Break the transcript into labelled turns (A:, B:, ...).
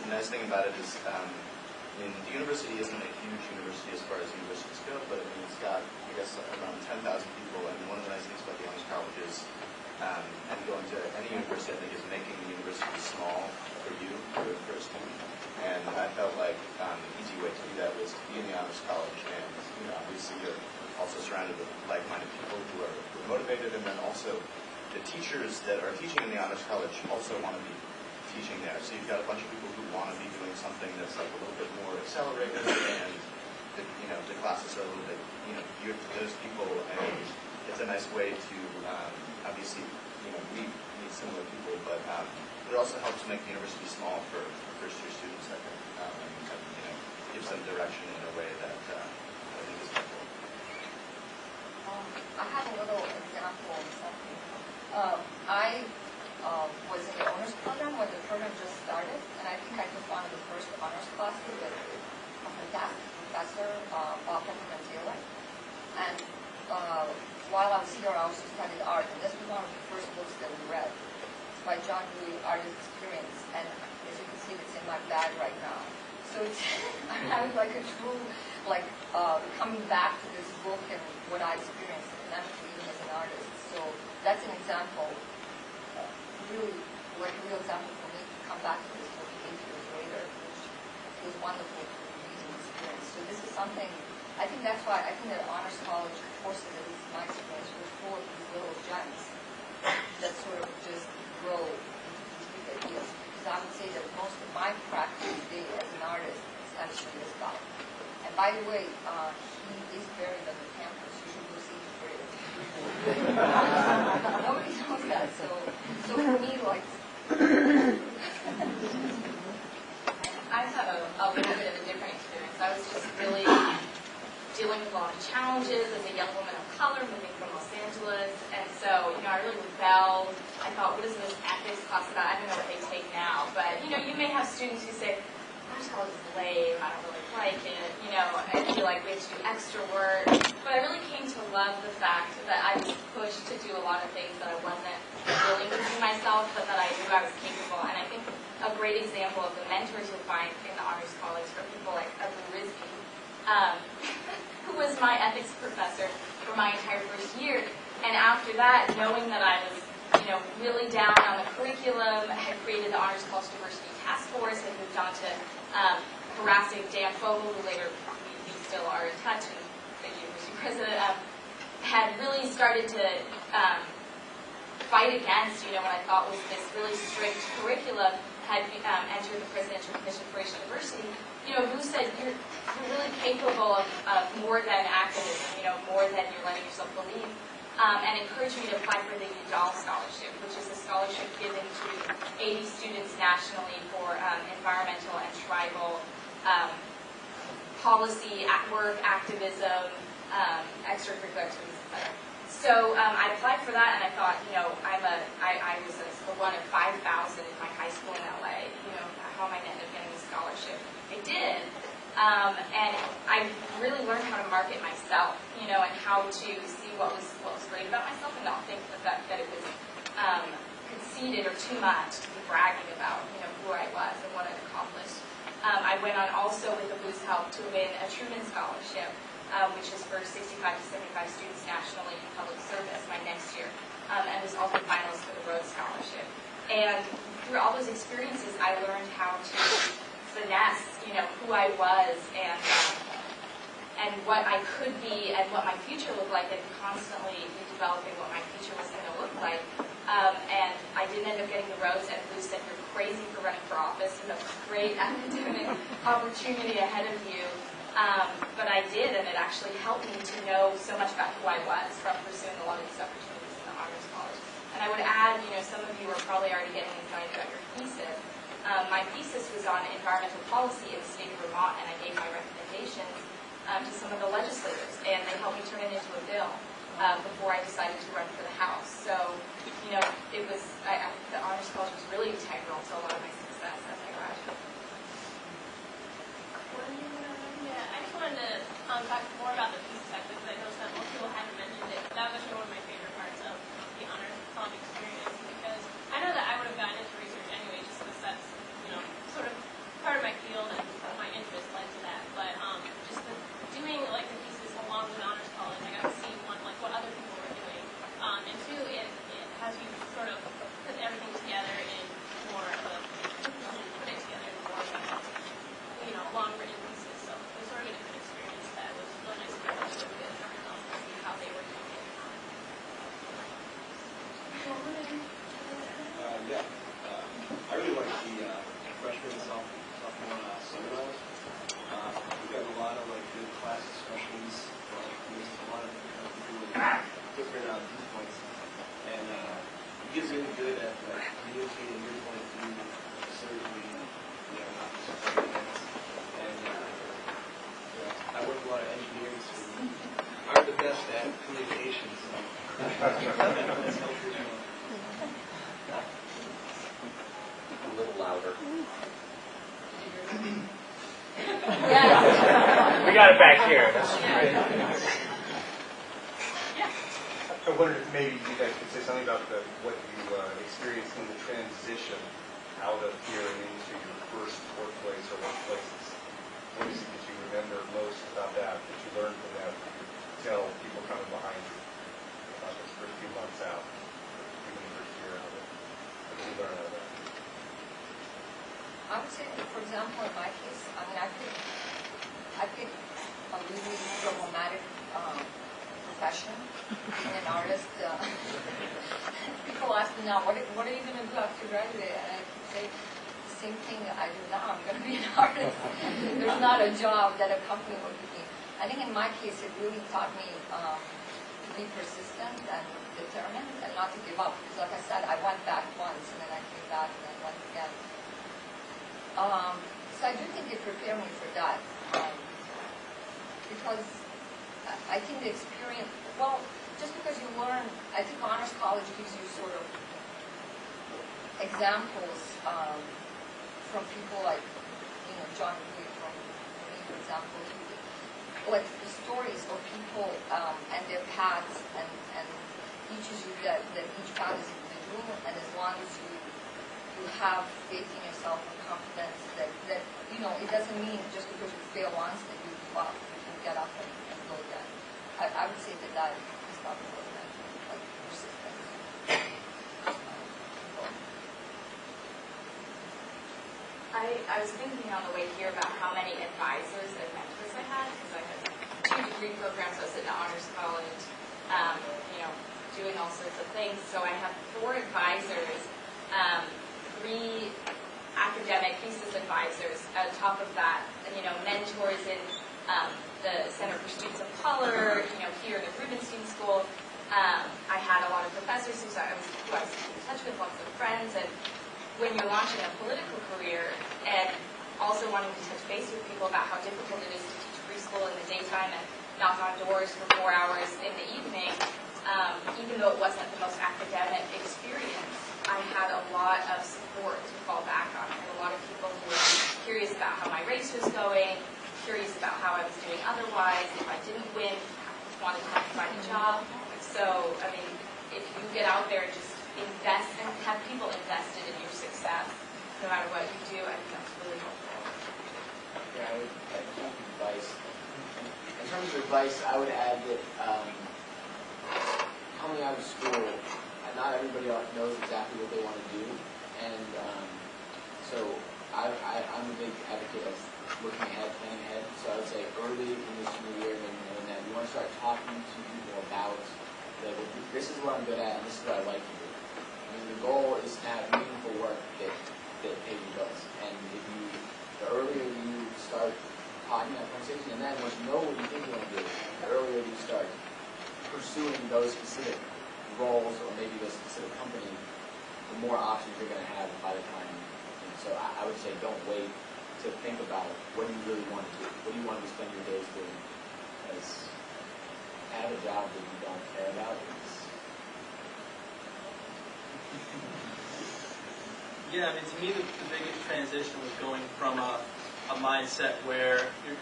A: the nice thing about it is, the university isn't a huge university as far as universities go, but I mean, it's got, I guess, around 10,000 people, and one of the nice things about the Honors College is, and going to any university, I think, is making the university small for you, for a student. And I felt like an easy way to do that was to be in the Honors College, and obviously you're also surrounded with like-minded people who are motivated, and then also the teachers that are teaching in the Honors College also want to be teaching there. So you've got a bunch of people who want to be doing something that's like a little bit more accelerated, and the classes are a little bit geared to those people, and it's a nice way to obviously meet similar people, but it also helps make the university small for first-year students, I think, and gives them direction in a way that I think is helpful.
B: I have a little example of something. I was in the honors program when the program just started, and I think I took one of the first honors classes with a fantastic professor, Bob Manzilla. And while I was here, I also studied art, and this was one of the first books that we read. It's by John Dewey, Artist Experience, and as you can see, it's in my bag right now. So it's, I'm having like a true, coming back to this book and what I experienced academically even as an artist. So that's an example, really, like a real example for me to come back to this book 8 years later, which was wonderful to read and experience. So this is something, I think that's why, I think that honors college courses, at least in my experience, were full of these little gems that sort of just grow into these big ideas. Because I would say that most of my practice today as an artist is actually this guy. And by the way, he is buried on the campus. You should go see his grave. Nobody knows that. So for me, like...
C: I had a little bit of a different experience. I was just really dealing with a lot of challenges as a young woman of color moving from Los Angeles, and so I really rebelled. I thought, what is this ethics class about? I don't know what they take now, but you may have students who say, honors college is lame, I don't really like it, I feel like we have to do extra work. But I really came to love the fact that I was pushed to do a lot of things that I wasn't willing to do myself, but that I knew I was capable. And I think a great example of the mentors you'll find in the honors college are people like Abu Rizvi, who was my ethics professor for my entire first year. And after that, knowing that I was, really down on the curriculum, had created the Honors College Diversity Task Force, and moved on to harassing Dan Fogel, who later we still are in touch, and the university president, had really started to fight against, what I thought was this really strict curriculum, had entered the Presidential Commission for Racial Diversity. Who said you're really capable of more than activism, more than you're letting yourself believe, and encouraged me to apply for the Udall Scholarship, which is a scholarship given to 80 students nationally for environmental and tribal policy, work, activism, extracurricular activities, etc. So I applied for that, and I thought, I was one of 5,000 in my high school in LA. How am I going to end up getting a scholarship? I did, and I really learned how to market myself, and how to see what was great about myself, and not think that it was conceited or too much to be bragging about, who I was and what I'd accomplished. I went on also with the Blues' help to win a Truman Scholarship, which is for 65 to 75 students nationally in public service my next year, and was also finalist for the Rhodes Scholarship. And through all those experiences, I learned how to finesse, who I was and what I could be and what my future looked like, and constantly developing what my future was going to look like. And I didn't end up getting the Rhodes, and Blue said, "You're crazy for running for office. You have a great academic opportunity ahead of you." But I did, and it actually helped me to know so much about who I was from pursuing a lot of these opportunities in the Honors College. And I would add, some of you are probably already getting excited about your thesis. My thesis was on environmental policy in the state of Vermont, and I gave my recommendations to some of the legislators, and they helped me turn it into a bill before I decided to run for the House. So, it was, the Honors College was really integral to a lot of my success as I graduated.
D: Yeah, I just wanted to talk more about the thesis aspect, because I know that most people haven't mentioned it. That was actually one of my favorite parts of the Honors College experience, because I know that I would have gotten into research anyway, just because that's, sort of
E: louder.
B: Yeah.
F: We got it back here. That's great.
E: I wondered if maybe you guys could say something about what you experienced in the transition out of here and into your first workplace or workplaces. What is it that you remember most about that you learned from that you tell people coming behind you about those first few months out, even the first year out of it? What did you learn out of that?
B: I would say, for example, in my case, I mean, I picked a really problematic profession. I'm an artist. People ask me now, what are you going to do after you graduate? And I say the same thing I do now. I'm going to be an artist. There's not a job that a company will give me. I think in my case, it really taught me to be persistent and determined and not to give up. Because like I said, I went back once and then I came back and then went again. So I do think it prepared me for that. Because I think the experience, well, just because you learn, I think honors college gives you sort of examples from people like, John Reed from me, for example, like the stories of people and their paths and teaches you that each path is individual, and as long as you have faith in yourself and confidence that it doesn't mean just because you fail once that you give up, you can get up and go again. I would say that is probably what I meant, like persistence.
C: I was thinking on the way here about how many advisors and mentors I had, because I had 2 degree programs. I was in honors college, doing all sorts of things. So I have 4 advisors, 3 academic thesis advisors. On top of that, mentors in the Center for Students of Color, here in the Rubenstein School. I had a lot of professors who I was in touch with, lots of friends, and when you're launching a political career and also wanting to touch base with people about how difficult it is to teach preschool in the daytime and knock on doors for 4 hours in the evening, even though it wasn't the most academic experience, I had a lot of support to fall back on. I had a lot of people who were curious about how my race was going, curious about how I was doing otherwise. If I didn't win, wanted to find a job. So, I mean, if you get out there and just invest and have people invested in your success, no matter what you do, I think that's really helpful.
G: Yeah, I would add advice. In terms of advice, I would add that coming out of school, not everybody knows exactly what they want to do, and so I'm a big advocate of looking ahead, planning ahead. So I would say early in the senior year, and then you want to start talking to people about, like, this is what I'm good at, and this is what I like to do. I mean, the goal is to have meaningful work that pays your bills. And the earlier you start talking that conversation, and then once you know what you think you want to do, the earlier you start pursuing those specific roles or maybe those specific companies, the more options you're going to have by the time. So I would say don't wait to think about what do you really want to do. What do you want to spend your days doing? Because have a job that you don't care about is...
H: Yeah, I mean, to me, the biggest transition was going from a mindset where you're